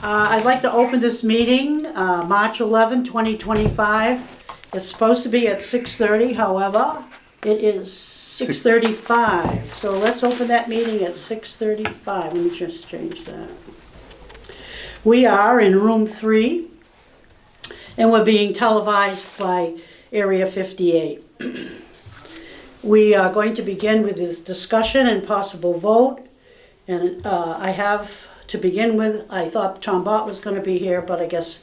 I'd like to open this meeting, March 11, 2025. It's supposed to be at 6:30, however, it is 6:35. So let's open that meeting at 6:35. Let me just change that. We are in room 3, and we're being televised by Area 58. We are going to begin with this discussion and possible vote. And I have, to begin with, I thought Tom Bott was going to be here, but I guess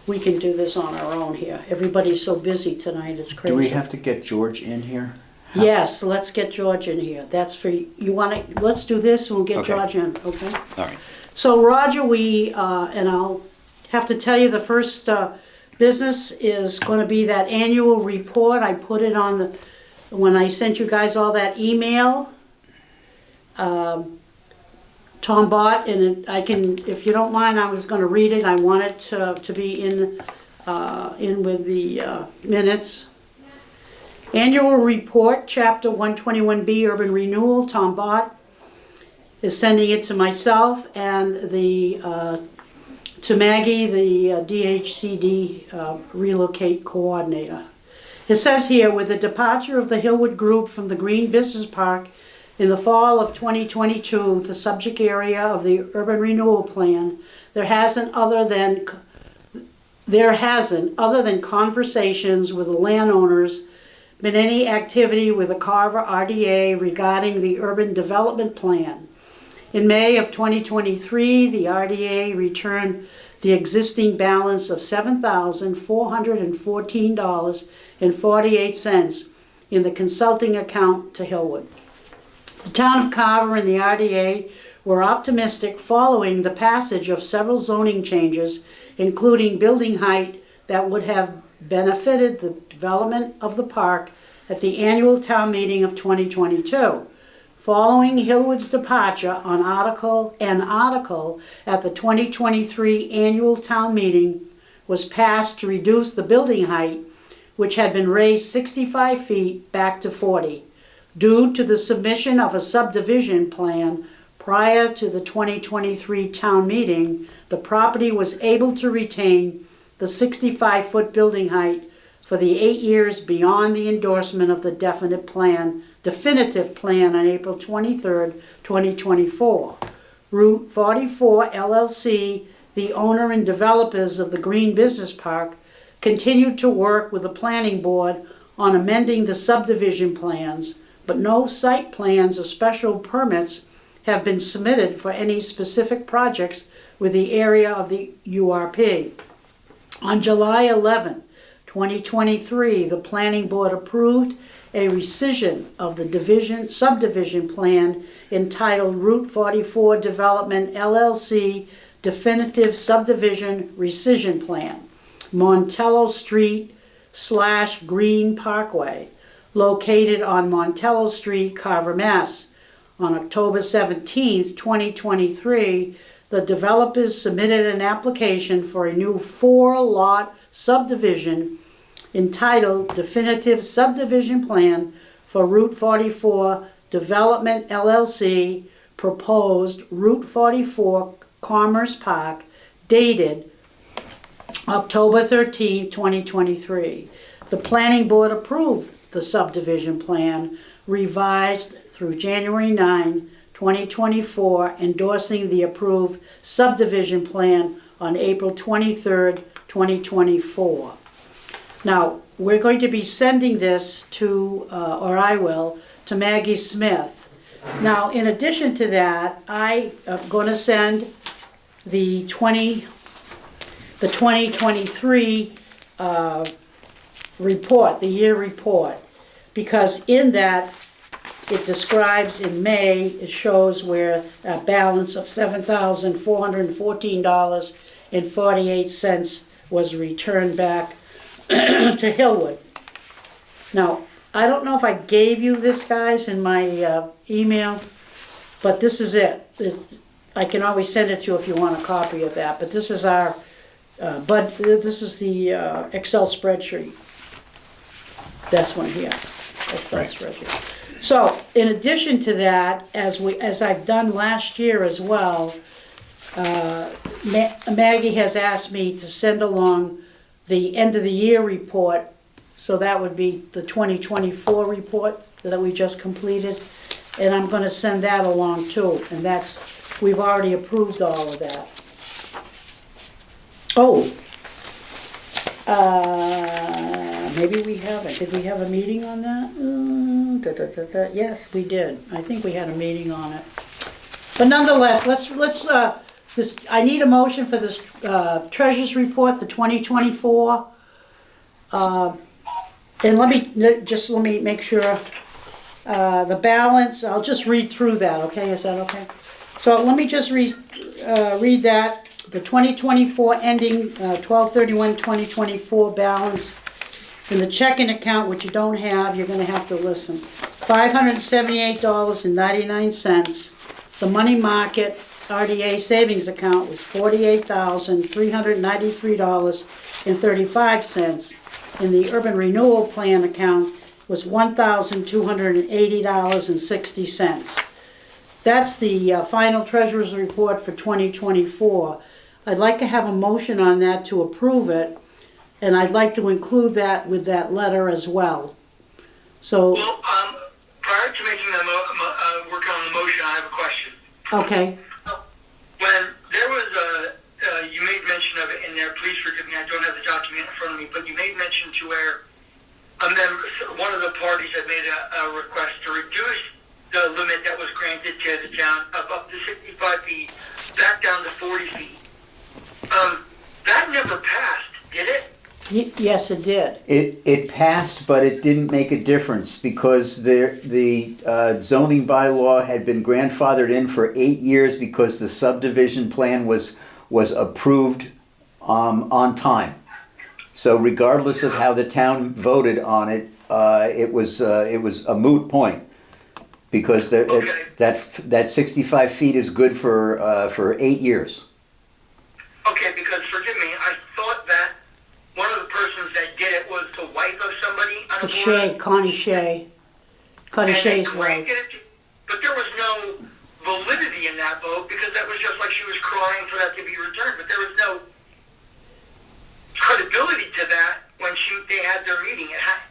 we can do this on our own here. Everybody's so busy tonight, it's crazy. Do we have to get George in here? Yes, let's get George in here. That's for, you want to, let's do this and we'll get Okay. George in, okay? All right. So Roger, and I'll have to tell you the first business is going to be that annual report. I put it on when I sent you guys all that email. Tom Bott, and I can, if you don't mind, I was going to read it. I want it to be in with the minutes. Annual report, Chapter 121B, Urban Renewal. Tom Bott is sending it to myself and to Maggie, the DHCD Relocate Coordinator. It says here, with the departure of the Hillwood Group from the Green Business Park in the fall of 2022, the subject area of the Urban Renewal Plan, there hasn't, other than conversations with the landowners, been any activity with the Carver RDA regarding the Urban Development Plan. In May of 2023, the RDA returned the existing balance of $7,414.48 in the consulting account to Hillwood. The town of Carver and the RDA were optimistic following the passage of several zoning changes, including building height, that would have benefited the development of the park at the annual town meeting of 2022. Following Hillwood's departure, an article at the 2023 annual town meeting was passed to reduce the building height, which had been raised 65 feet, back to 40. Due to the submission of a subdivision plan prior to the 2023 town meeting, the property was able to retain the 65-foot building height for the 8 years beyond the endorsement of the definitive plan on April 23, 2024. Route 44 LLC, the owner and developers of the Green Business Park, continued to work with the planning board on amending the subdivision plans, but no site plans or special permits have been submitted for any specific projects with the area of the URP. On July 11, 2023, the planning board approved a rescission of the subdivision plan entitled Route 44 Development LLC Definitive Subdivision Rescission Plan, Montello Street / Green Parkway, located on Montello Street, Carver, Mass. On October 17, 2023, the developers submitted an application for a new 4-lot subdivision entitled Definitive Subdivision Plan for Route 44 Development LLC, proposed Route 44 Commerce Park, dated October 13, 2023. The planning board approved the subdivision plan, revised through January 9, 2024, endorsing the approved subdivision plan on April 23, 2024. Now, we're going to be sending this to, or I will, to Maggie Smith. Now, in addition to that, I am going to send the 2023 report, the year report, because in that it describes in May, it shows where a balance of $7,414.48 was returned back to Hillwood. Now, I don't know if I gave you this, guys, in my email, but this is it. I can always send it to you if you want a copy of that, but this is our, this is the Excel spreadsheet. This one here, Excel spreadsheet. So, in addition to that, as I've done last year as well, Maggie has asked me to send along the end of the year report, so that would be the 2024 report that we just completed. And I'm gonna send that along too, and we've already approved all of that. Oh, maybe we haven't. Did we have a meeting on that? Yes, we did. I think we had a meeting on it. But nonetheless, I need a motion for this treasurer's report, the 2024. And let me make sure, the balance, I'll just read through that, okay? Is that okay? So let me just read that. The 2024 ending 12/31/2024 balance in the checking account, which you don't have, you're gonna have to listen. $578.99. The money market RDA savings account was $48,393.35. And the urban renewal plan account was $1,280.60. That's the final treasurer's report for 2024. I'd like to have a motion on that to approve it, and I'd like to include that with that letter as well. So, Well, prior to making the working on the motion, I have a question. okay, When there was you made mention of it in there, please forgive me, I don't have the document in front of me, but you made mention to where a member, one of the parties had made a request to reduce the limit that was granted to the town of up to 65 feet, back down to 40 feet. That never passed, did it? yes, it did. It passed, but it didn't make a difference because the zoning bylaw had been grandfathered in for 8 years because the subdivision plan was approved on time. So regardless of how the town voted on it, it was a moot point because that 65 feet is good for 8 years. Okay, because forgive me, I thought that one of the persons that did it was the wife of somebody on the board. Shea, Connie Shea. Connie Shea's wife. But there was no validity in that vote because that was just like she was crying for that to be returned. But there was no credibility to that when they had their meeting.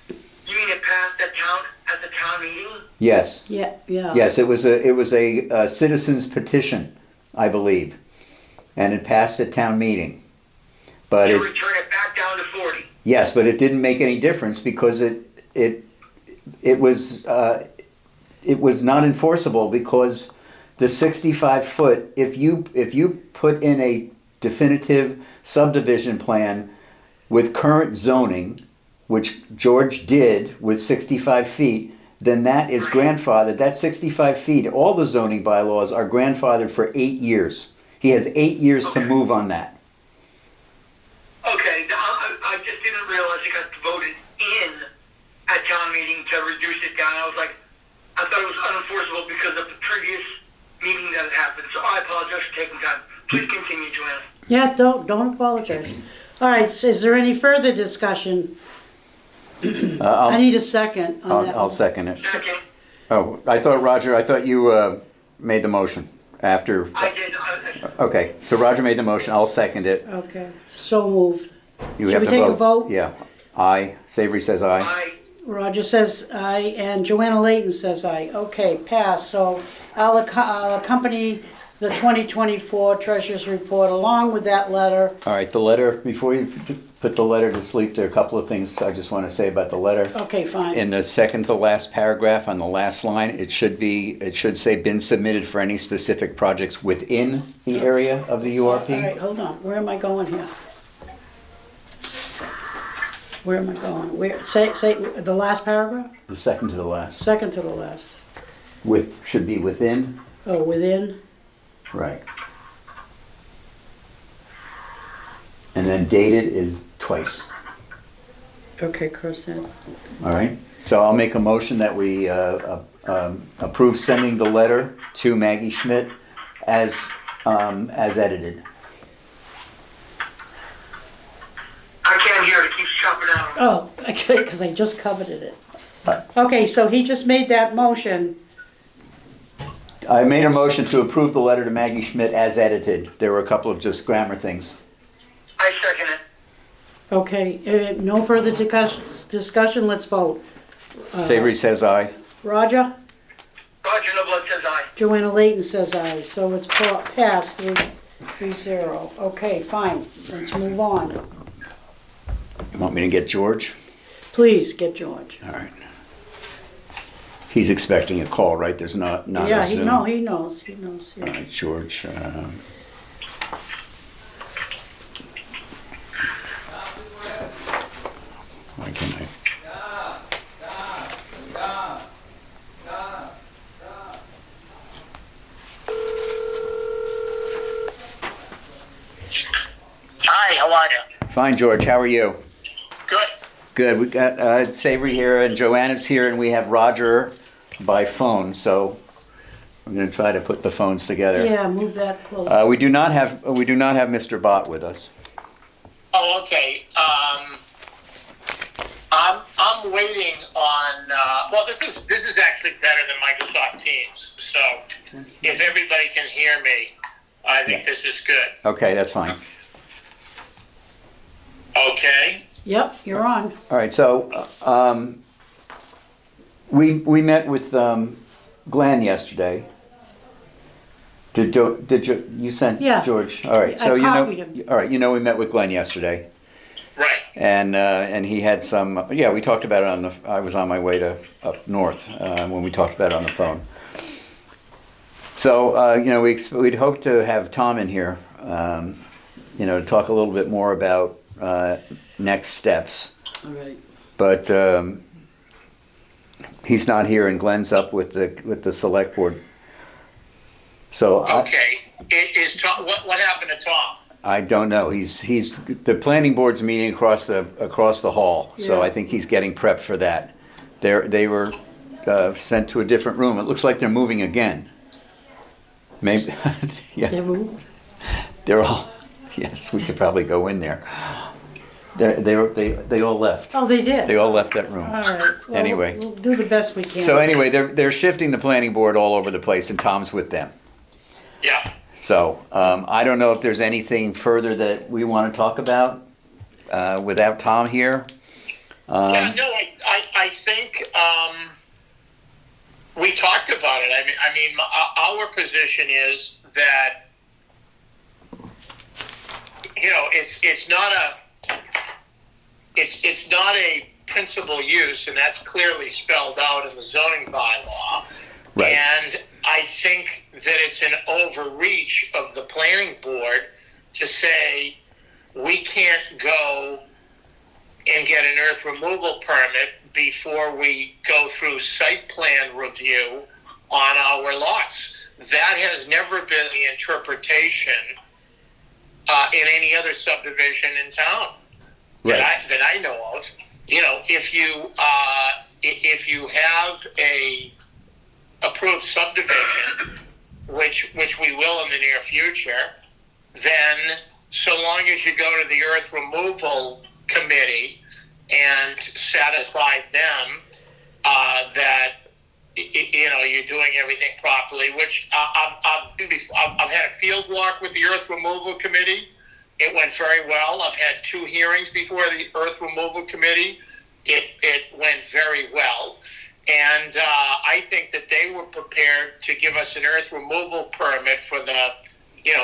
You mean it passed at the town meeting? Yes. Yeah. Yes, it was a citizen's petition, I believe, and it passed at town meeing. But to return it back down to 40. Yes, but it didn't make any difference because it was not enforceable because the 65 foot, if you put in a definitive subdivision plan with current zoning, which George did with 65 feet, then that is grandfathered. That 65 feet, all the zoning bylaws are grandfathered for 8 years. He has 8 years to move on that. Okay, I just didn't realize it got voted in at town meeting to reduce it down. I thought it was unenforceable because of the previous meeting that had happened. So I apologize for taking time. Please continue, Joanna. Yeah, don't apologize. All right, so is there any further discussion? I need a second on that. I'll second it. Second. Oh, I thought you made the motion after. I did. Okay, so Roger made the motion, I'll second it. Okay, so moved. You Should have we to take a vote? Yeah. Aye. Savory says aye. Roger says aye, and Joanna Layton says aye. Okay, pass. So I'll accompany the 2024 Treasurer's Report along with that letter. All right, the letter, before you put the letter to sleep, there are a couple of things I just want to say about the letter. Okay, fine. In the second to last paragraph on the last line, it should say been submitted for any specific projects within the area of the URP. All right, hold on. Where am I going here? Where am I going? Say the last paragraph? The second to the last. Second to the last. Should be within. Oh, within? Right. And then dated is twice. Okay, cross that. All right. So I'll make a motion that we approve sending the letter to Maggie Schmidt as edited. I can't hear it. It keeps chopping out. Oh, okay, because I just coveted it. Right. Okay, so he just made that motion. I made a motion to approve the letter to Maggie Schmidt as edited. There were a couple of just grammar things. I second it. Okay, no further discussion, let's vote. Savory says aye. Roger? Roger Noblet says aye. Joanna Layton says aye, so it's passed 3-0. Okay, fine, let's move on. You want me to get George? Please, get George. All right. He's expecting a call, right? There's not Yeah, a Zoom. he knows. All Yeah. right, George. Why can't I? Hi, how are you? Fine, George. How are you? Good. Good. We got Savory here and Joanna's here, and we have Roger by phone. So I'm going to try to put the phones together. Yeah, move that close. We do not have Mr. Bott with us. Oh, okay. I'm waiting on. Well, this is actually better than Microsoft Teams. So if everybody can hear me, I think this is good. Okay, that's fine. Okay. Yep, you're on. All right. So we met with Glenn yesterday. Did you sent Yeah. George? All right. So I copied him. All right. We met with Glenn yesterday. Right. And he had some, we talked about it I was on my way to up north when we talked about it on the phone. So, we'd hoped to have Tom in here, to talk a little bit more about next steps. All right. But he's not here and Glenn's up with the select board. So Okay. Is Tom, what happened to Tom? I don't know. He's the planning board's meeting across the hall, so Yeah. I think he's getting prepped for that. They were sent to a different room. It looks like they're moving again. Maybe, yeah. They moved? They're all. Yes, we could probably go in there. They all left. Oh, they did? They all left that room. All right. Well, Anyway. We'll do the best we can. So anyway, they're shifting the planning board all over the place, and Tom's with them. Yeah. So I don't know if there's anything further that we want to talk about without Tom here. Yeah, no, I think we talked about it. I mean, our position is that it's not a principal use, and that's clearly spelled out in the zoning bylaw. Right. And I think that it's an overreach of the planning board to say we can't go and get an earth removal permit before we go through site plan review on our lots. That has never been the interpretation in any other subdivision in town that I know of. If you have a approved subdivision, which we will in the near future, then so long as you go to the earth removal committee and satisfy them that you're doing everything properly, which I've had a field walk with the earth removal committee. It went very well. I've had 2 hearings before the earth removal committee. It went very well. And I think that they were prepared to give us an earth removal permit for the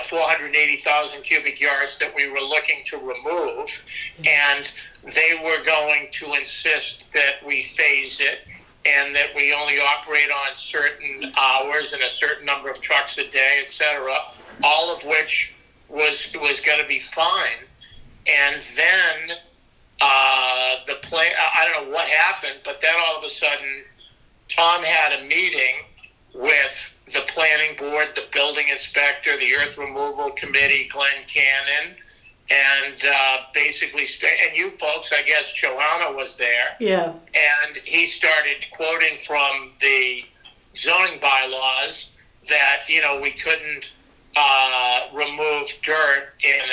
480,000 cubic yards that we were looking to remove. And they were going to insist that we phase it and that we only operate on certain hours and a certain number of trucks a day, et cetera, all of which was going to be fine. And then I don't know what happened, but then all of a sudden Tom had a meeting with the planning board, the building inspector, the earth removal committee, Glenn Cannon, and basically, and you folks, I guess Joanna was there. Yeah. And he started quoting from the zoning bylaws that, we couldn't remove dirt in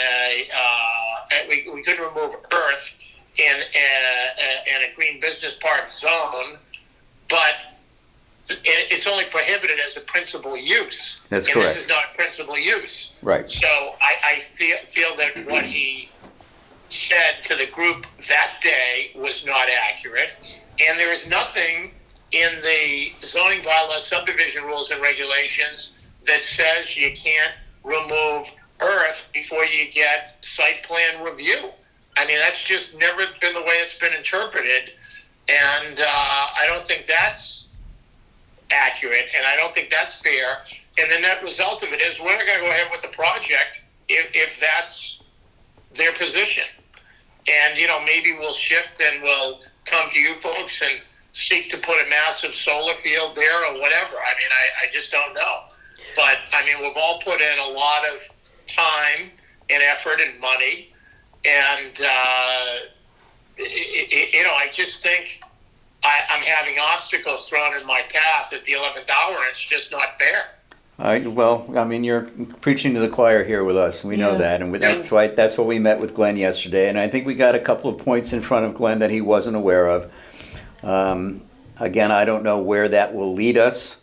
we couldn't remove earth in a green business park zone, but it's only prohibited as a principal use. That's and correct. This is not principal use. Right. So I feel that what he said to the group that day was not accurate, and there is nothing in the zoning bylaw, subdivision rules and regulations that says you can't remove earth before you get site plan review. I mean, that's just never been the way it's been interpreted, and I don't think that's accurate, and I don't think that's fair. And the net result of it is we're not going to go ahead with the project if that's their position. And, maybe we'll shift and we'll come to you folks and seek to put a massive solar field there or whatever. I mean, I just don't know. But, I mean, we've all put in a lot of time and effort and money. And, I just think I'm having obstacles thrown in my path at the 11th hour, and it's just not fair. Well, I mean, you're preaching to the choir here with us. We know Yeah. that, and that's why we met with Glenn yesterday. And I think we got a couple of points in front of Glenn that he wasn't aware of. Again, I don't know where that will lead us,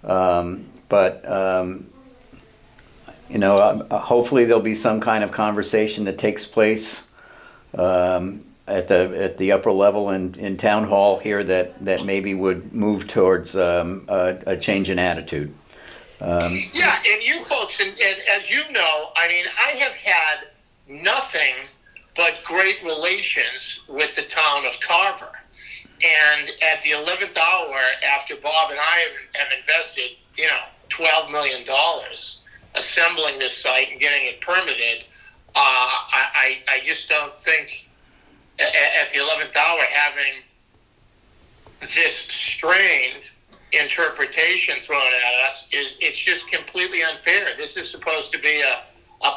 but hopefully there'll be some kind of conversation that takes place at the upper level in town hall here that maybe would move towards a change in attitude. Yeah, and you folks, and as you know, I mean, I have had nothing but great relations with the town of Carver. And at the 11th hour, after Bob and I have invested, $12 million assembling this site and getting it permitted, I just don't think at the 11th hour having this strained interpretation thrown at us it's just completely unfair. This is supposed to be a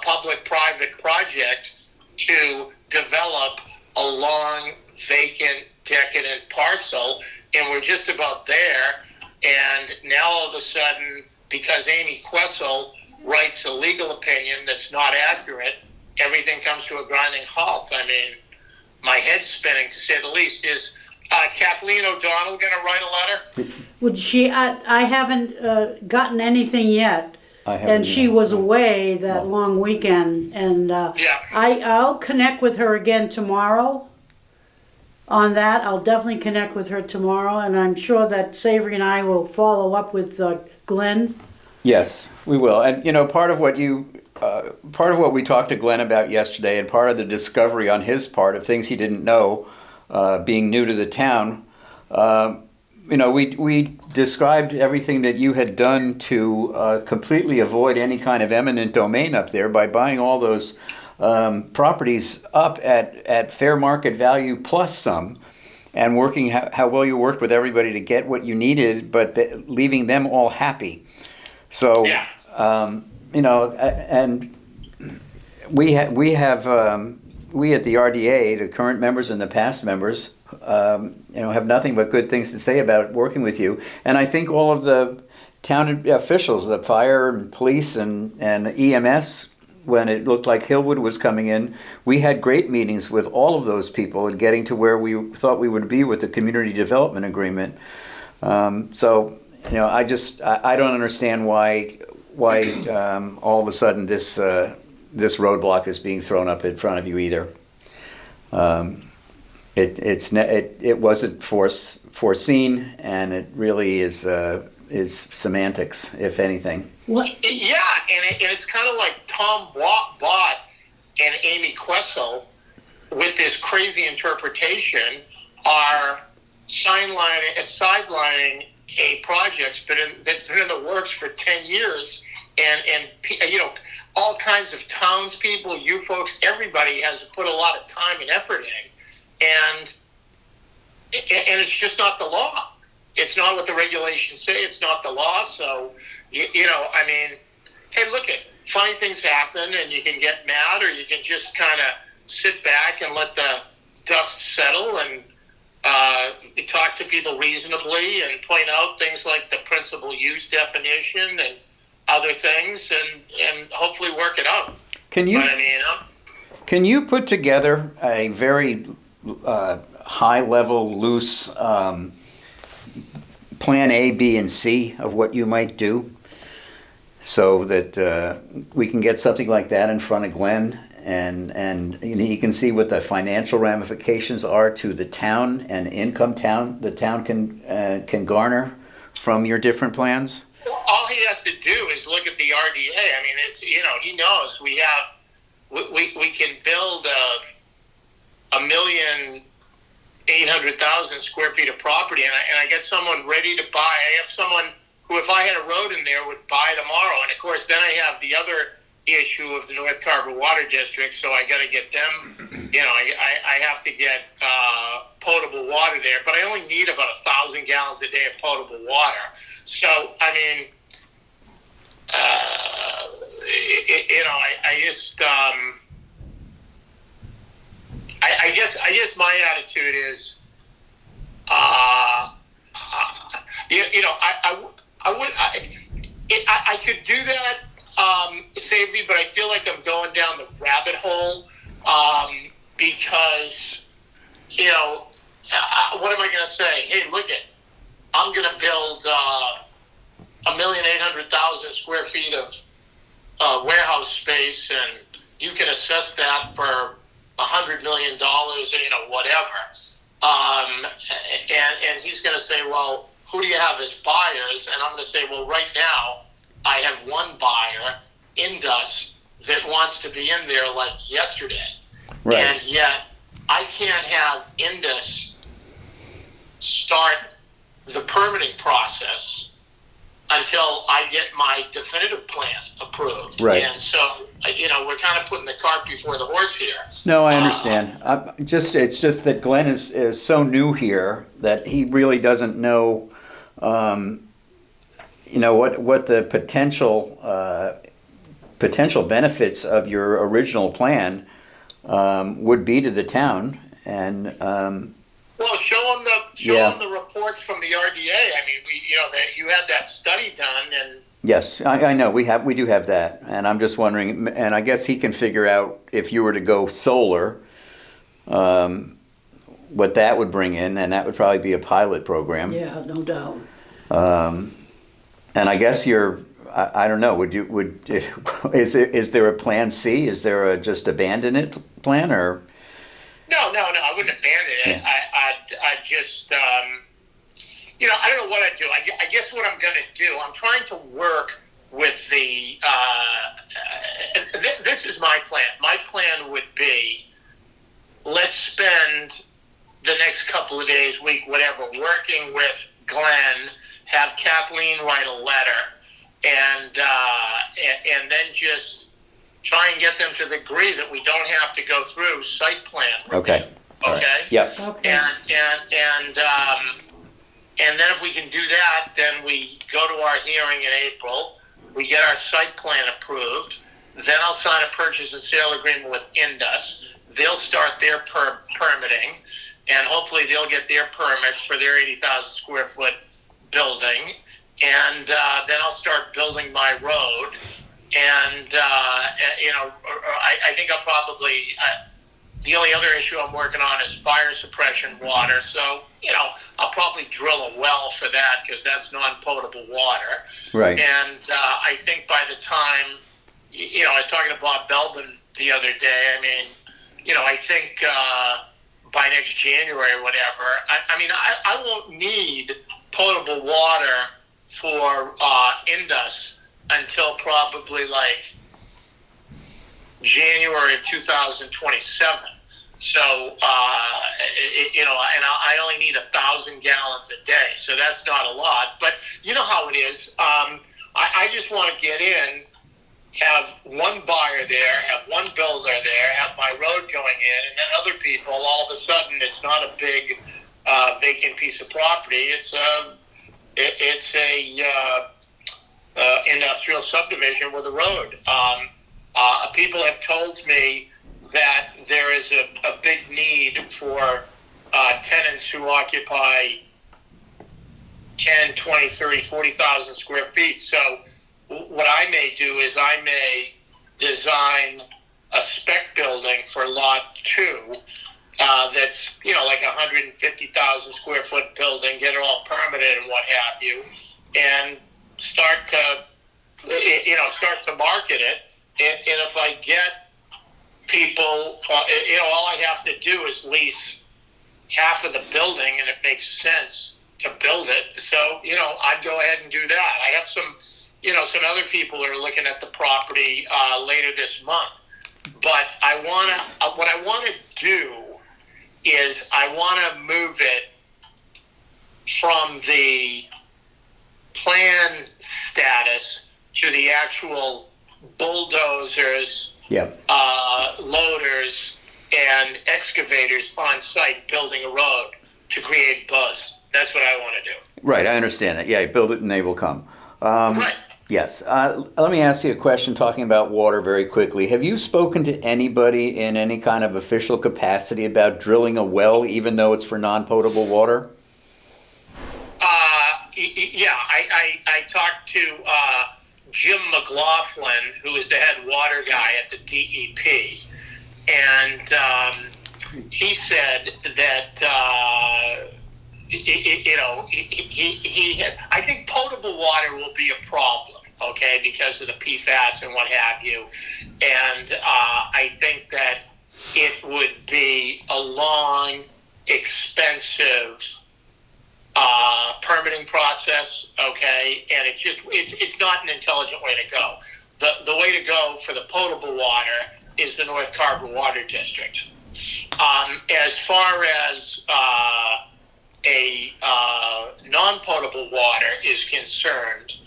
public-private project to develop a long, vacant, decadent parcel, and we're just about there. And now all of a sudden, because Amy Questle writes a legal opinion that's not accurate, everything comes to a grinding halt. I mean, my head's spinning, to say the least. Is Kathleen O'Donnell going to write a letter? Would she? I haven't gotten anything yet, I haven't and she either. was away that long weekend, and Yeah. I'll connect with her again tomorrow. On that, I'll definitely connect with her tomorrow, and I'm sure that Savory and I will follow up with Glenn. Yes, we will. And part of what we talked to Glenn about yesterday, and part of the discovery on his part of things he didn't know, being new to the town, we described everything that you had done to completely avoid any kind of eminent domain up there by buying all those properties up at fair market value plus some, and working how well you worked with everybody to get what you needed, but leaving them all happy. So, Yeah. And we at the RDA, the current members and the past members, have nothing but good things to say about working with you. And I think all of the town officials, the fire and police and EMS, when it looked like Hillwood was coming in, we had great meetings with all of those people and getting to where we thought we would be with the community development agreement. So, I don't understand why all of a sudden this roadblock is being thrown up in front of you either. It wasn't foreseen, and it really is semantics, if anything. What? Yeah, and it's kind of like Tom Bott and Amy Questle, with this crazy interpretation, are sidelining a project that's been in the works for 10 years, and all kinds of townspeople, you folks, everybody has to put a lot of time and effort in, and it's just not the law. It's not what the regulations say. It's not the law. So, I mean, hey, look it. Funny things happen, and you can get mad, or you can just kind of sit back and let the dust settle and talk to people reasonably and point out things like the principal use definition and other things, and hopefully work it out. Can you put together a very high level, loose plan A, B, and C of what you might do, so that we can get something like that in front of Glenn, and you know, he can see what the financial ramifications are to the town and income the town can garner from your different plans? Well, all he has to do is look at the RDA. I mean, it's, you know, he knows we can build 1,800,000 square feet of property, and I get someone ready to buy. I have someone who, if I had a road in there, would buy tomorrow. And of course, then I have the other issue of the North Carver Water District, so I got to get them. You know, I have to get potable water there, but I only need about 1,000 gallons a day of potable water. So, I mean, you know, I just, I guess my attitude is, you know, I could do that, safely, but I feel like I'm going down the rabbit hole, because, you know, what am I going to say? Hey, look I'm going to build 1,800,000 square feet of warehouse space, and you can assess that for $100 million, you know, whatever. And he's going to say, well, who do you have as buyers? And I'm going to say, well, right now I have one buyer, Indus, that wants to be in there like yesterday. Right. And yet I can't have Indus start the permitting process until I get my definitive plan approved. Right. And so, you know, we're kind of putting the cart before the horse here. No, I understand. It's just that Glenn is so new here that he really doesn't know, you know, what the potential benefits of your original plan would be to the town, and well, show them the reports from the RDA. I mean, you had that study done, and yes, I know we do have that, and I'm just wondering, and I guess he can figure out if you were to go solar, what that would bring in, and that would probably be a pilot program. Yeah, no doubt. And I guess I don't know. Is there a plan C? Is there just abandon it plan, or? No, I wouldn't abandon it. Yeah. I just, you know, I don't know what I'd do. I guess what I'm going to do, I'm trying to work with the, this is my plan. My plan would be, let's spend the next couple of days, week, whatever, working with Glenn, have Kathleen write a letter, and then just try and get them to agree that we don't have to go through site plan review. Okay. Okay. Right. Yep. Okay. And then if we can do that, then we go to our hearing in April. We get our site plan approved. Then I'll sign a purchase and sale agreement with Indus. They'll start their permitting, and hopefully they'll get their permits for their 80,000 square foot building. And then I'll start building my road. And, you know, I think I'll probably, the only other issue I'm working on is fire suppression water. So, you know, I'll probably drill a well for that because that's non-potable water. Right. And I think by the time, you know, I was talking to Bob Belbin the other day. I mean, you know, I think by next January or whatever, I mean, I won't need potable water for Indus until probably like January of 2027. So, you know, and I only need 1,000 gallons a day. So that's not a lot. But you know how it is. I just want to get in, have one buyer there, have one builder there, have my road going in, and then other people, all of a sudden, it's not a big vacant piece of property. It's a industrial subdivision with a road. People have told me that there is a big need for tenants who occupy 10, 20, 30, 40,000 square feet. So what I may do is I may design a spec building for lot 2 that's like 150,000 square foot building, get it all permitted and what have you, and start to market it. And if I get people, all I have to do is lease half of the building, and it makes sense to build it. So, I'd go ahead and do that. I have some other people are looking at the property later this month. But what I want to do is I want to move it from the plan status to the actual bulldozers, Yep. Loaders, and excavators on site building a road to create buzz. That's what I want to do. Right, I understand that. Yeah, build it and they will come. Right. Yes. Let me ask you a question talking about water very quickly. Have you spoken to anybody in any kind of official capacity about drilling a well, even though it's for non-potable water? Yeah, I talked to Jim McLaughlin, who is the head water guy at the DEP, and he said that I think potable water will be a problem, okay, because of the PFAS and what have you, and I think that it would be a long, expensive permitting process, okay, and it's not an intelligent way to go. The way to go for the potable water is the North Carver Water District. As far as a non-potable water is concerned,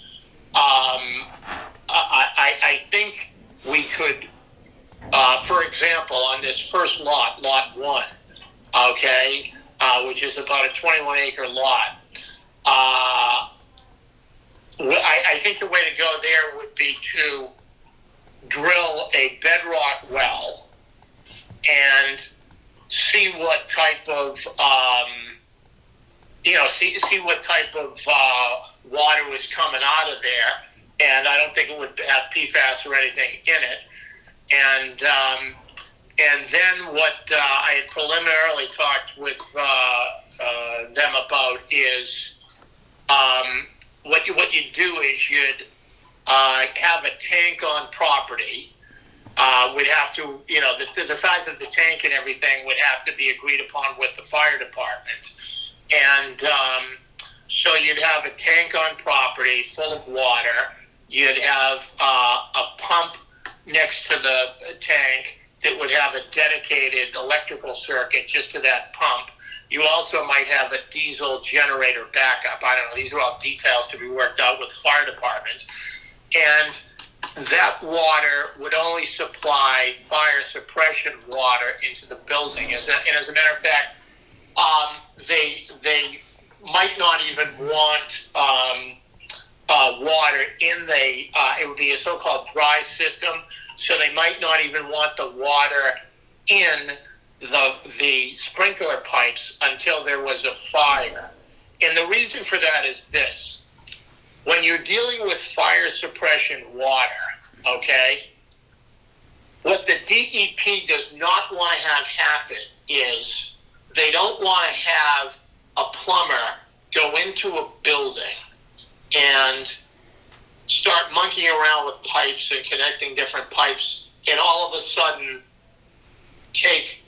I think we could, for example, on this first lot, Lot 1, okay, which is about a 21-acre lot, I think the way to go there would be to drill a bedrock well and see what type of see what type of water was coming out of there, and I don't think it would have PFAS or anything in it, and then what I had preliminarily talked with them about is what you do is you'd have a tank on property. Would have to, the size of the tank and everything would have to be agreed upon with the fire department. And so you'd have a tank on property full of water. You'd have a pump next to the tank that would have a dedicated electrical circuit just to that pump. You also might have a diesel generator backup. I don't know. These are all details to be worked out with the fire department. And that water would only supply fire suppression water into the building. And as a matter of fact, they might not even want water in the, it would be a so-called dry system, so they might not even want the water in the sprinkler pipes until there was a fire. And the reason for that is this. When you're dealing with fire suppression water, okay, what the DEP does not want to have happen is they don't want to have a plumber go into a building and start monkeying around with pipes and connecting different pipes and all of a sudden take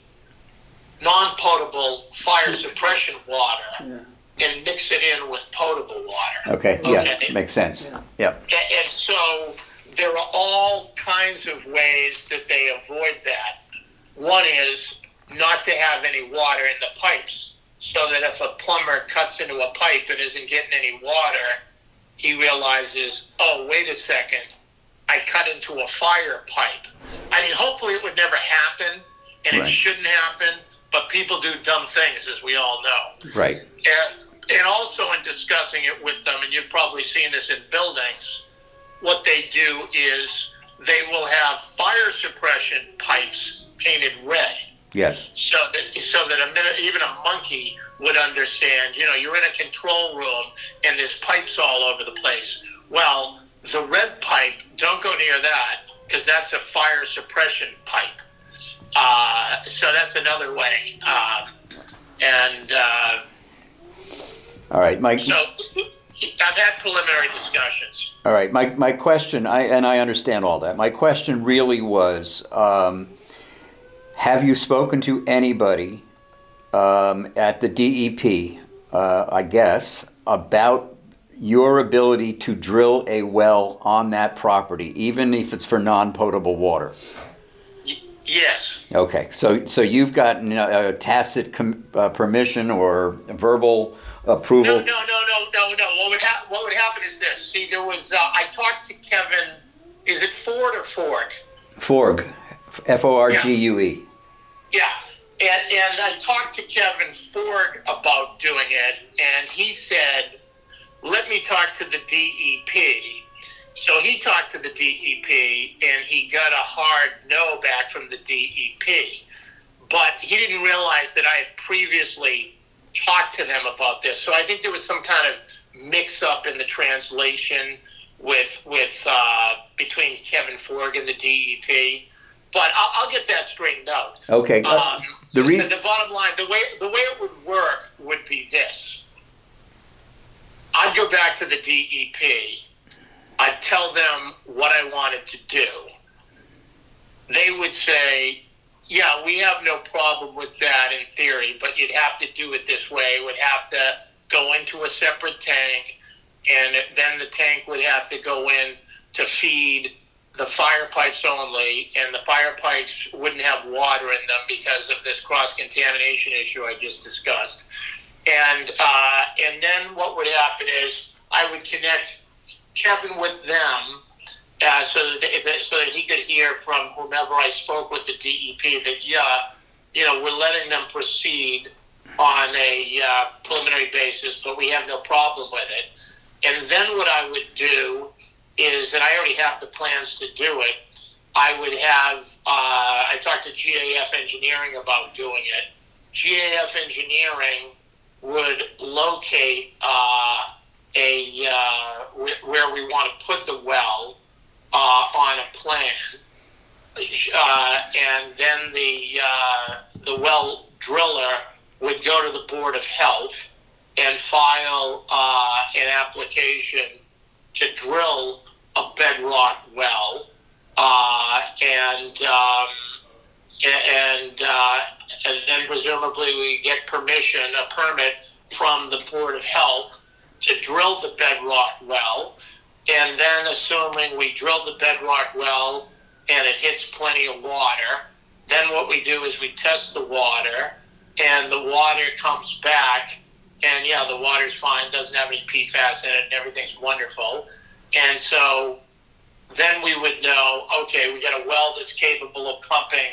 non-potable fire suppression water and mix it in with potable water. Okay, yeah, makes sense. Yeah. And so there are all kinds of ways that they avoid that. One is not to have any water in the pipes, so that if a plumber cuts into a pipe and isn't getting any water, he realizes, oh, wait a second, I cut into a fire pipe. I mean, hopefully it would never happen, and it shouldn't happen, but people do dumb things, as we all know. Right. And also in discussing it with them, and you've probably seen this in buildings, what they do is they will have fire suppression pipes painted red. Yes. So that even a monkey would understand, you're in a control room and there's pipes all over the place. Well, the red pipe, don't go near that, because that's a fire suppression pipe. So that's another way. And All right, Mike. so I've had preliminary discussions. All right, my question, I understand all that. My question really was, have you spoken to anybody at the DEP, I guess, about your ability to drill a well on that property, even if it's for non-potable water? Yes. Okay, so you've gotten a tacit permission or verbal approval? No. What would happen is this. See, there was, I talked to Kevin, is it Ford or Forg? Forg, F-O-R-G-U-E. Yeah. And I talked to Kevin Ford about doing it, and he said, let me talk to the DEP. So he talked to the DEP, and he got a hard no back from the DEP. But he didn't realize that I had previously talked to them about this. So I think there was some kind of mix-up in the translation with between Kevin Forg and the DEP. But I'll get that straightened out. Okay. The bottom line, the way it would work would be this. I'd go back to the DEP. I'd tell them what I wanted to do. They would say, yeah, we have no problem with that in theory, but you'd have to do it this way. It would have to go into a separate tank, and then the tank would have to go in to feed the fire pipes only, and the fire pipes wouldn't have water in them because of this cross-contamination issue I just discussed. And then what would happen is I would connect Kevin with them so that he could hear from whomever I spoke with the DEP that, we're letting them proceed on a preliminary basis, but we have no problem with it. And then what I would do is, and I already have the plans to do it, I talked to GAF Engineering about doing it. GAF Engineering would locate where we want to put the well on a plan, and then the well driller would go to the Board of Health and file an application to drill a bedrock well, and then presumably we get a permit from the Board of Health to drill the bedrock well, and then assuming we drill the bedrock well and it hits plenty of water, then what we do is we test the water, and the water comes back, and the water's fine, doesn't have any PFAS in it, and everything's wonderful. And so then we would know, okay, we got a well that's capable of pumping,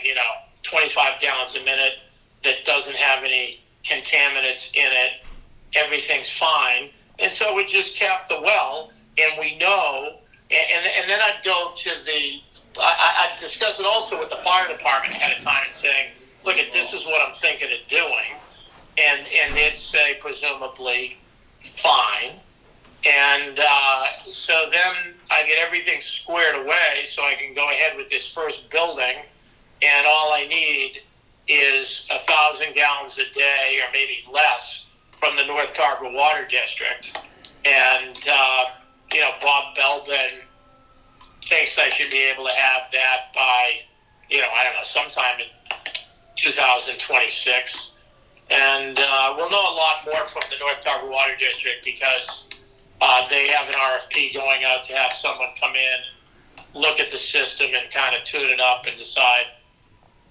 25 gallons a minute, that doesn't have any contaminants in it, everything's fine. And so we just cap the well, and we know, and then I'd go to I'd discuss it also with the fire department ahead of time and saying, look, this is what I'm thinking of doing. And they'd say, presumably, fine. And so then I get everything squared away so I can go ahead with this first building, and all I need is 1,000 gallons a day or maybe less from the North Carver Water District. And, Bob Belbin thinks I should be able to have that by, sometime in 2026. And we'll know a lot more from the North Carver Water District because they have an RFP going out to have someone come in, look at the system, and kind of tune it up and decide,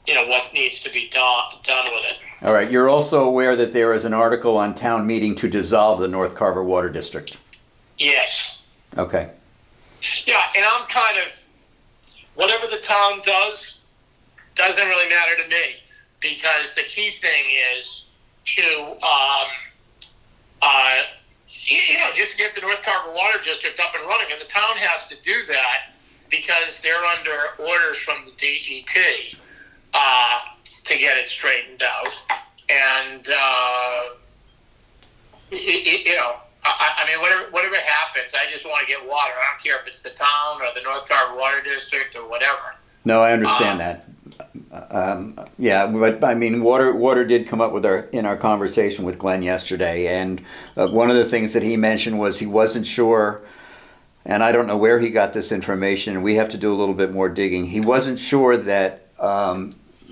what needs to be done with it. All right. You're also aware that there is an article on town meeting to dissolve the North Carver Water District. Yes. Okay. Yeah, and I'm kind of, whatever the town does, doesn't really matter to me, because the key thing is to, just get the North Carver Water District up and running, and the town has to do that because they're under orders from the DEP to get it straightened out. And, whatever happens, I just want to get water. I don't care if it's the town or the North Carver Water District or whatever. No, I understand that. Yeah, but I mean, water did come up with in our conversation with Glenn yesterday, and one of the things that he mentioned was he wasn't sure, and I don't know where he got this information, and we have to do a little bit more digging. He wasn't sure that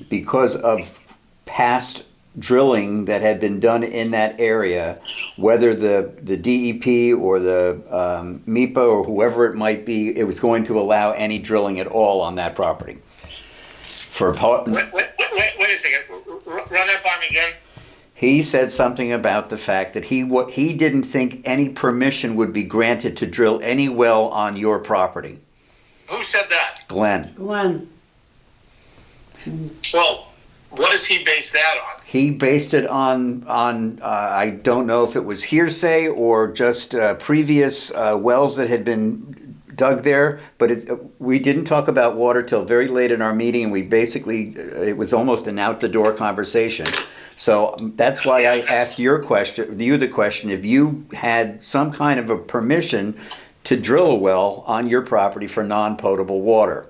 because of past drilling that had been done in that area, whether the DEP or the MEPA or whoever it might be, it was going to allow any drilling at all on that property. Wait a second. Run that by me again. He said something about the fact that he didn't think any permission would be granted to drill any well on your property. Who said that? Glenn. Glenn. Well, what does he base that on? He based it on I don't know if it was hearsay or just previous wells that had been dug there, but we didn't talk about water till very late in our meeting, and we basically, it was almost an out-the-door conversation. So that's why I asked you the question, if you had some kind of a permission to drill a well on your property for non-potable water.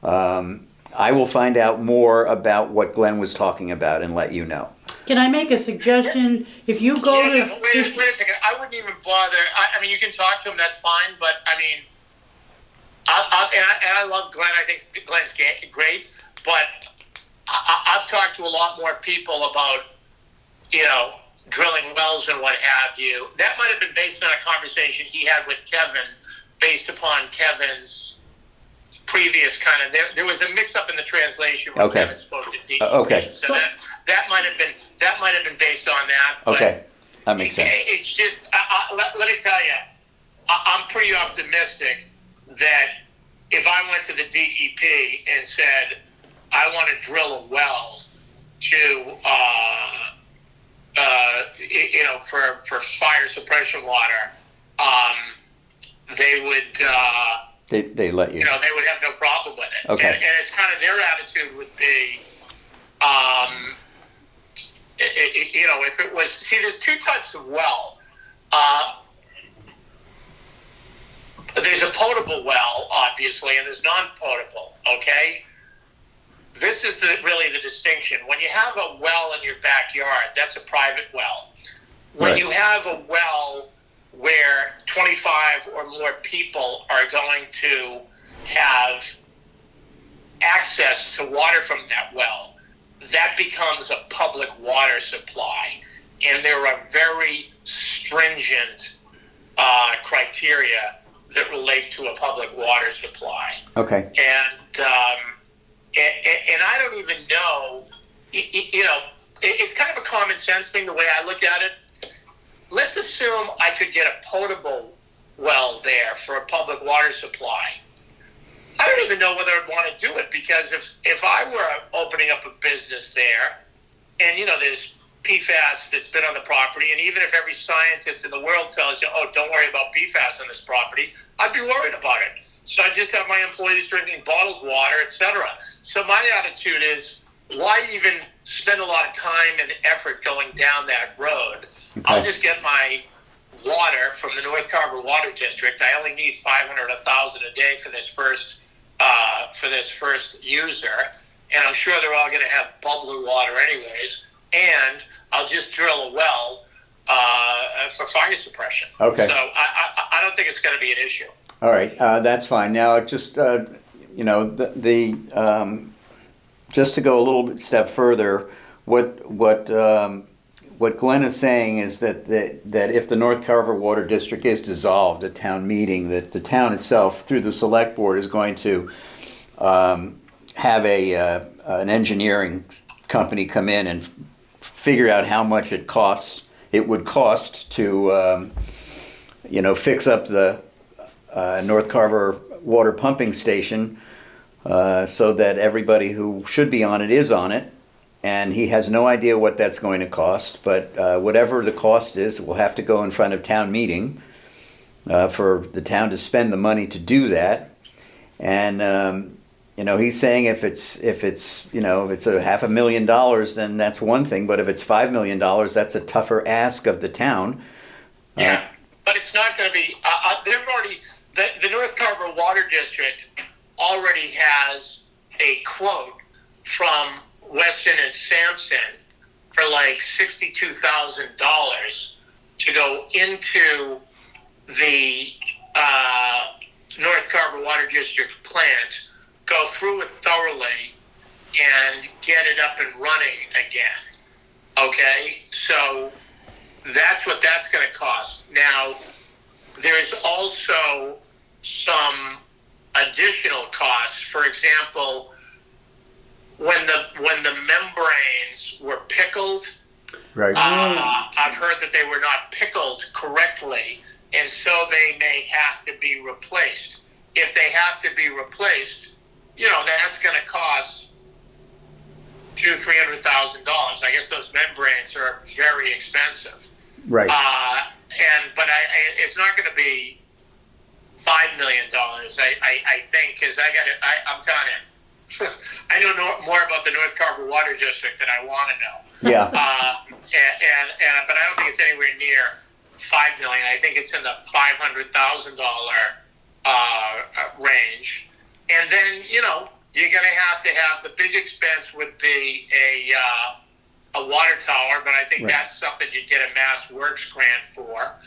I will find out more about what Glenn was talking about and let you know. Can I make a suggestion? If you go Yeah, to... wait a second. I wouldn't even bother. I mean, you can talk to him, that's fine, but I mean, I love Glenn. I think Glenn's great, but I've talked to a lot more people about, drilling wells and what have you. That might have been based on a conversation he had with Kevin, based upon Kevin's previous kind of. There was a mix-up in the translation when Kevin spoke to DEP. Okay. So that might have been based on that. But okay, that makes sense. It's just let me tell you, I'm pretty optimistic that if I went to the DEP and said, I want to drill a well to, for fire suppression water, they would, they let you. They would have no problem with it. Okay. And it's kind of their attitude would be, if it was, see, there's two types of well. There's a potable well, obviously, and there's non-potable, okay? This is really the distinction. When you have a well in your backyard, that's a private well. When you have a well where 25 or more people are going to have access to water from that well, that becomes a public water supply. And there are very stringent criteria that relate to a public water supply. Okay. And I don't even know, it's kind of a common sense thing the way I look at it. Let's assume I could get a potable well there for a public water supply. I don't even know whether I'd want to do it, because if I were opening up a business there, and there's PFAS that's been on the property, and even if every scientist in the world tells you, oh, don't worry about PFAS on this property, I'd be worried about it. So I just have my employees drinking bottled water, etc. So my attitude is, why even spend a lot of time and effort going down that road? Okay. I'll just get my water from the North Carver Water District. I only need 500 or 1,000 a day for this first user, and I'm sure they're all going to have bubbler water anyways. And I'll just drill a well for fire suppression. Okay. So I don't think it's going to be an issue. All right, that's fine. Now, just just to go a little bit step further, what Glenn is saying is that if the North Carver Water District is dissolved at town meeting, that the town itself, through the select board, is going to have an engineering company come in and figure out how much it would cost to fix up the North Carver water pumping station so that everybody who should be on it is on it. And he has no idea what that's going to cost, but whatever the cost is, it will have to go in front of town meeting for the town to spend the money to do that. And he's saying if it's $500,000, then that's one thing. But if it's $5 million, that's a tougher ask of the town. Yeah, but it's not going to be. They've already the North Carver Water District already has a quote from Weston and Sampson for like $62,000 to go into the North Carver Water District plant, go through it thoroughly, and get it up and running again. Okay? So that's what that's going to cost. Now, there's also some additional costs. For example, when the membranes were pickled, Right. I've heard that they were not pickled correctly, and so they may have to be replaced. If they have to be replaced, that's going to cost $200,000-$300,000. I guess those membranes are very expensive. Right. But it's not going to be $5 million. I think, because I'm telling you, I know more about the North Carver Water District than I want to know. Yeah. But I don't think it's anywhere near $5 million. I think it's in the $500,000 range. And then you're going to have the big expense would be a water tower, but I think that's something you'd get a Mass Works grant for.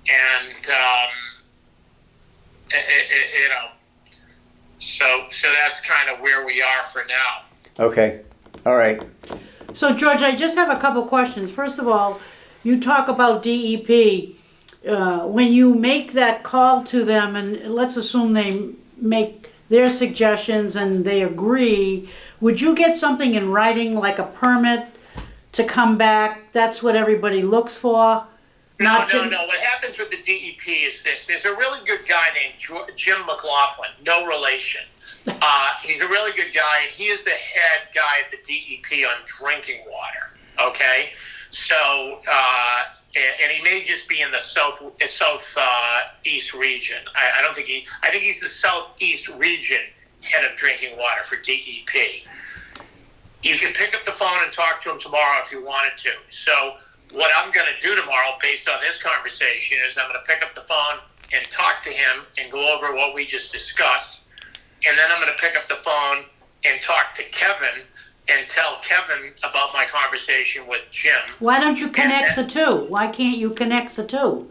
And so that's kind of where we are for now. Okay. All right. So, George, I just have a couple questions. First of all, you talk about DEP. When you make that call to them, and let's assume they make their suggestions and they agree, would you get something in writing, like a permit to come back? That's what everybody looks for? No. What happens with the DEP is this. There's a really good guy named Jim McLaughlin, no relation. He's a really good guy, and he is the head guy at the DEP on drinking water, okay? So, and he may just be in the southeast region. I think he's the southeast region head of drinking water for DEP. You can pick up the phone and talk to him tomorrow if you wanted to. So what I'm going to do tomorrow, based on this conversation, is I'm going to pick up the phone and talk to him and go over what we just discussed. And then I'm going to pick up the phone and talk to Kevin and tell Kevin about my conversation with Jim. Why don't you connect the two? Why can't you connect the two?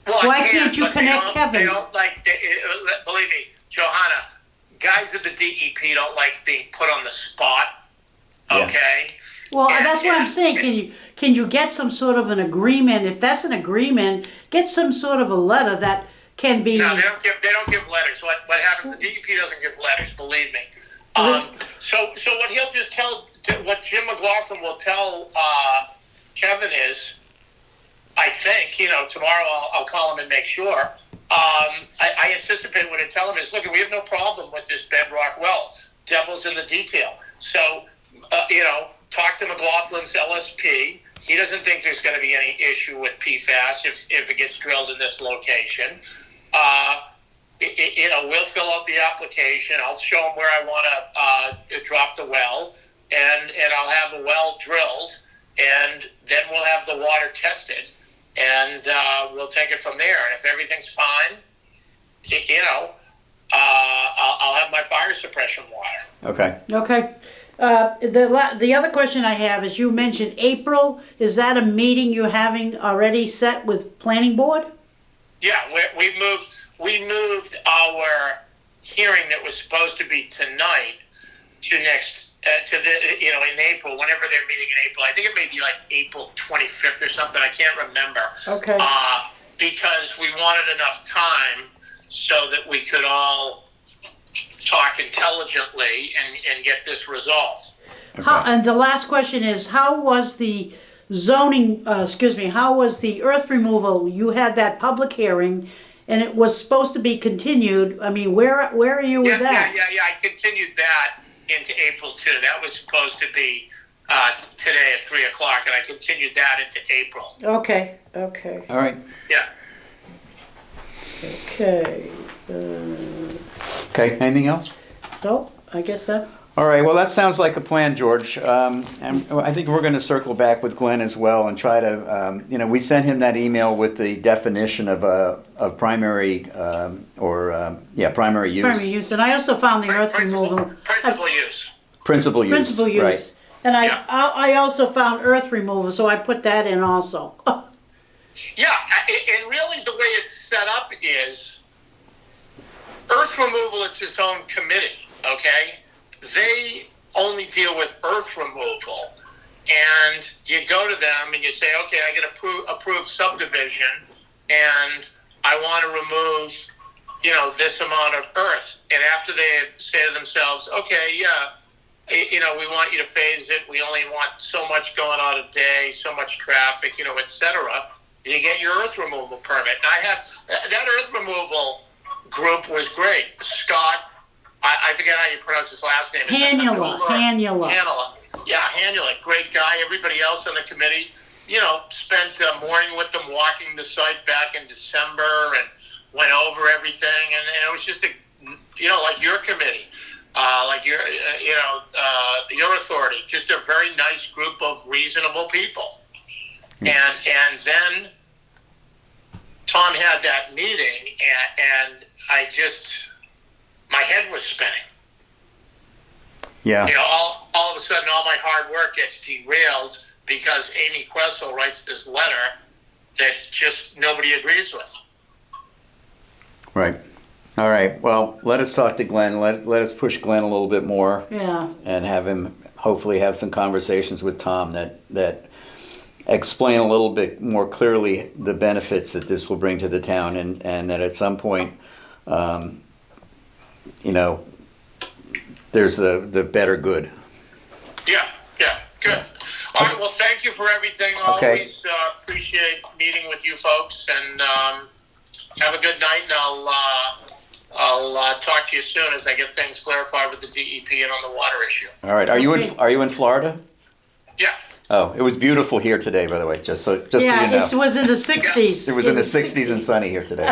Well, Why can't you connect Kevin? They don't believe me, Johanna, guys at the DEP don't like being put on the spot, okay? Well, that's what I'm saying. Can you get some sort of an agreement? If that's an agreement, get some sort of a letter that can be... No, they don't give letters. What happens, the DEP doesn't give letters, believe me. So what he'll just what Jim McLaughlin will tell Kevin is, I think, tomorrow I'll call him and make sure. I anticipate what I tell him is, look, we have no problem with this bedrock well. Devil's in the detail. So, talk to McLaughlin's LSP. He doesn't think there's going to be any issue with PFAS if it gets drilled in this location. We'll fill out the application. I'll show him where I want to drop the well, and I'll have the well drilled, and then we'll have the water tested, and we'll take it from there. And if everything's fine, I'll have my fire suppression water. Okay. Okay. The other question I have is, you mentioned April. Is that a meeting you're having already set with planning board? Yeah, we moved our hearing that was supposed to be tonight to next in April, whenever they're meeting in April. I think it may be like April 25th or something. I can't remember. Okay. Because we wanted enough time so that we could all talk intelligently and get this resolved. Okay. And the last question is, how was the how was the earth removal? You had that public hearing, and it was supposed to be continued. I mean, where are you with that? Yeah. I continued that into April too. That was supposed to be today at 3:00, and I continued that into April. Okay. All right. Yeah. Okay. Okay. Anything else? So, I guess that... All right. Well, that sounds like a plan, George. And I think we're going to circle back with Glenn as well and try to, we sent him that email with the definition of primary primary use. Primary use. And I also found the earth removal... Principal use. Principal use. Principal use. Right. And Yeah. I also found earth removal, so I put that in also. Yeah, and really the way it's set up is earth removal is its own committee, okay? They only deal with earth removal. And you go to them and you say, okay, I get approved subdivision and I want to remove, this amount of earth. And after they say to themselves, okay, yeah, we want you to phase it. We only want so much going on a day, so much traffic, et cetera. You get your earth removal permit. And I had that earth removal group was great. Scott, I forget how you pronounce his last name. Hannula. Yeah, Hannula, great guy. Everybody else on the committee, spent a morning with them walking the site back in December and went over everything. And it was just like your committee, your authority, just a very nice group of reasonable people. And then Tom had that meeting, and my head was spinning. Yeah. All of a sudden, all my hard work gets derailed because Amy Questel writes this letter that just nobody agrees with. Right. All right. Well, let us talk to Glenn. Let us push Glenn a little bit more. Yeah. And have him hopefully have some conversations with Tom that explain a little bit more clearly the benefits that this will bring to the town, and that at some point, there's the better good. Yeah, good. All right, well, thank you for everything. Okay. Always appreciate meeting with you folks, and have a good night, and I'll talk to you soon as I get things clarified with the DEP and on the water issue. All right. Are you in Florida? Yeah. Oh, it was beautiful here today, by the way. Just so you know. It was in the 60s. It was in the 60s and sunny here today.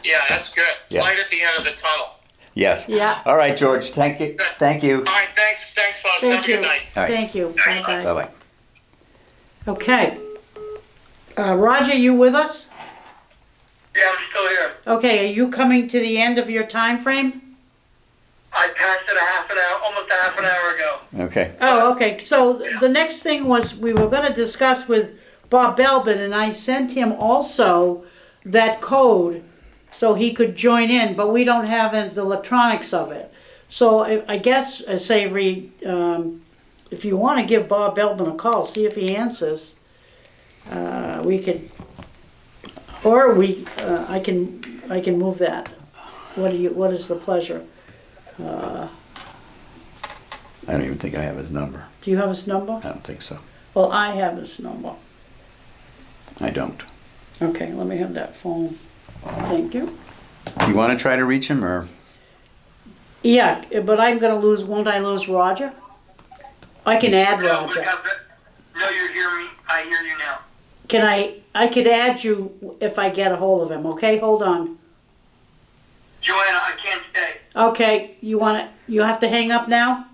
Yeah, that's good. Yeah. Light at the end of the tunnel. Yes. Yeah. All right, George. Thank you. Good. Thank you. All right, thanks, folks. Thank Have a you. good night. All right. Thank you. Bye-bye. Bye-bye. Okay. Roger, you with us? Yeah, I'm still here. Okay, are you coming to the end of your time frame? I passed it almost a half an hour ago. Okay. Oh, okay. So the next thing was we were going to discuss with Bob Belbin, and I sent him also that code so he could join in, but we don't have the electronics of it. So I guess, Savory, if you want to give Bob Belbin a call, see if he answers, we could, or I can move that. What is the pleasure? I don't even think I have his number. Do you have his number? I don't think so. Well, I have his number. I don't. Okay, let me have that phone. Thank you. Do you want to try to reach him, or? Yeah, but I'm gonna lose, won't I lose Roger? I can add Roger. No, you hear me. I hear you now. I could add you if I get a hold of him, okay? Hold on. Joanna, I can't stay. Okay, you have to hang up now?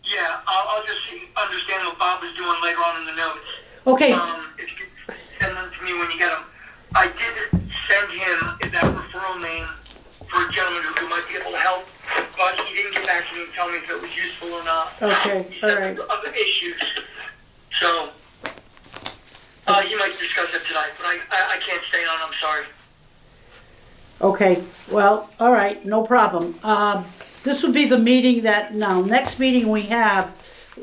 Yeah, I'll just understand what Bob is doing later on in the notes. Okay, If you could send them to me when you get them. I did send him that referral name for a gentleman who might be able to help, but he didn't get back to me and tell me if it was useful or not. Okay, He said all right. other issues. So, you might discuss it tonight, but I can't stay on, I'm sorry. okay, well, all right, no problem. This would be the meeting next meeting we have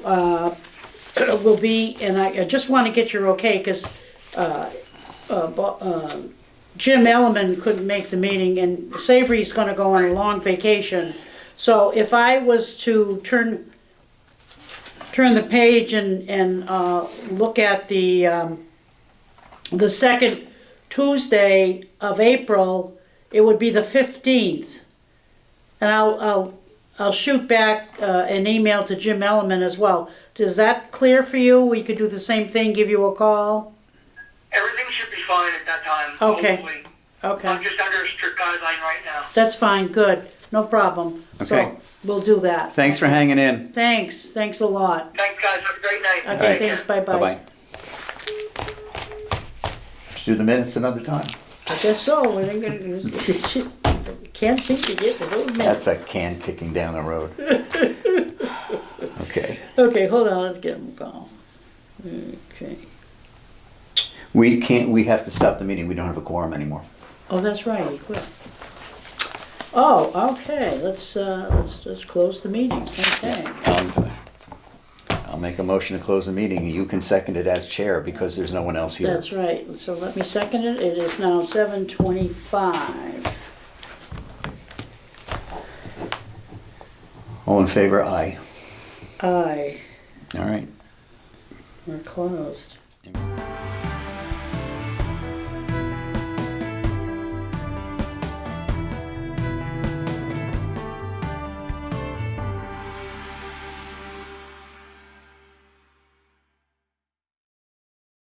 will be, and I just want to get your okay, because Jim Elliman couldn't make the meeting, and Savory's gonna go on a long vacation. So if I was to turn the page and look at the second Tuesday of April, it would be the 15th. And I'll shoot back an email to Jim Elliman as well. Is that clear for you? We could do the same thing, give you a call? Everything should be fine at that time. Okay. Hopefully. Okay, I'm just under a strict guideline right now. that's fine, good, no problem. Okay. So we'll do that. Thanks for hanging in. Thanks a lot. Thanks, guys. Have a great night. Okay, right. thanks, bye-bye. Bye-bye. Let's do the minutes another time. I guess so, we ain't gonna, can't seem to get the whole minute. That's a can kicking down the road. Okay. Okay, hold on, let's get them going. Okay. We have to stop the meeting. We don't have a quorum anymore. Oh, that's right, he quit. Oh, okay, let's close the meeting, okay. I'll make a motion to close the meeting. You can second it as chair because there's no one else here. That's right, so let me second it, it is now 7:25. All in favor, aye. Aye, All right. we're closed.